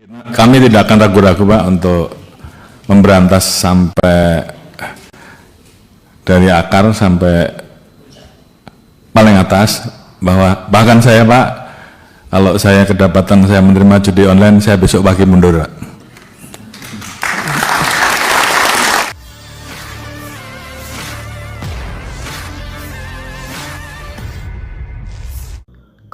Kami tidak akan ragu-ragu Pak untuk memberantas sampai dari akar sampai paling atas, bahkan saya Pak, kalau saya kedapatan saya menerima judi online, saya besok pagi mundur Pak.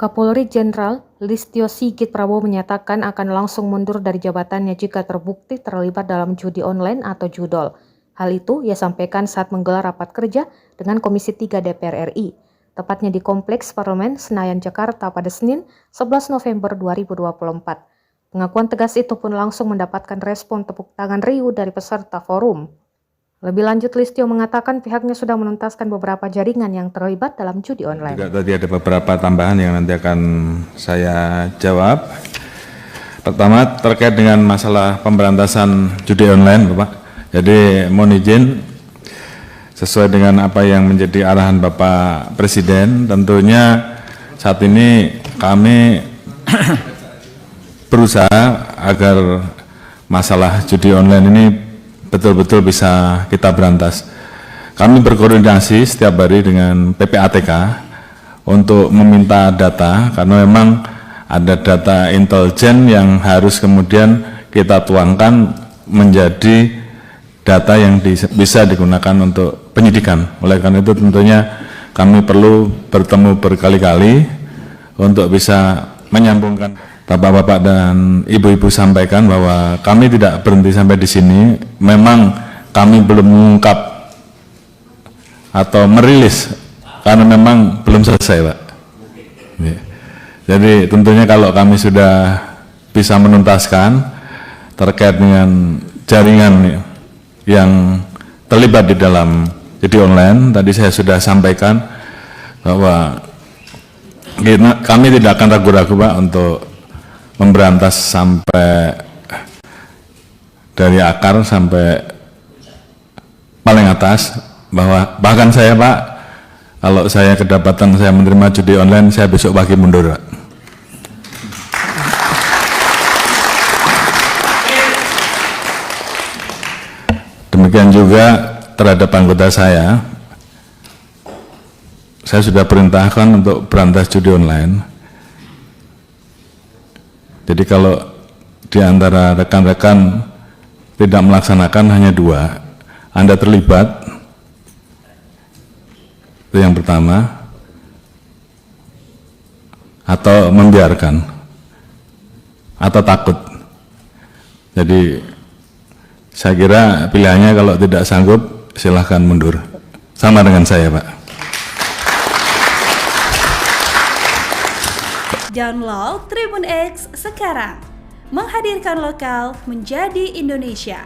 Kapolri Jenderal Listio Sigit Prabowo menyatakan akan langsung mundur dari jabatannya jika terbukti terlibat dalam judi online atau judol. Hal itu ia sampaikan saat menggelar rapat kerja dengan Komisi 3 DPR RI, tepatnya di Kompleks Parlemen Senayan, Jakarta pada Senin 11 November 2024. Pengakuan tegas itu pun langsung mendapatkan respon tepuk tangan riuh dari peserta forum. Lebih lanjut, Listio mengatakan pihaknya sudah menuntaskan beberapa jaringan yang terlibat dalam judi online. Juga tadi ada beberapa tambahan yang nanti akan saya jawab. Pertama, terkait dengan masalah pemberantasan judi online, Bapak. Jadi mohon izin, sesuai dengan apa yang menjadi arahan Bapak Presiden, tentunya saat ini kami berusaha agar masalah judi online ini betul-betul bisa kita berantas. Kami berkoordinasi setiap hari dengan PPATK untuk meminta data, karena memang ada data intelijen yang harus kemudian kita tuangkan menjadi data yang bisa digunakan untuk penyidikan. Oleh karena itu tentunya kami perlu bertemu berkali-kali untuk bisa menyambungkan. Bapak-bapak dan ibu-ibu sampaikan bahwa kami tidak berhenti sampai di sini. Memang kami belum mengungkap atau merilis karena memang belum selesai, Pak. Jadi tentunya kalau kami sudah bisa menuntaskan terkait dengan jaringan yang terlibat di dalam judi online, tadi saya sudah sampaikan bahwa kami tidak akan ragu-ragu Pak untuk memberantas sampai dari akar sampai paling atas, bahkan saya Pak, kalau saya kedapatan saya menerima judi online, saya besok pagi mundur Pak. Demikian juga terhadap anggota saya sudah perintahkan untuk berantas judi online. Jadi kalau di antara rekan-rekan tidak melaksanakan hanya 2, Anda terlibat, itu yang pertama, atau membiarkan, atau takut. Jadi saya kira pilihannya kalau tidak sanggup silahkan mundur, sama dengan saya Pak. Download Tribun X sekarang, menghadirkan lokal menjadi Indonesia.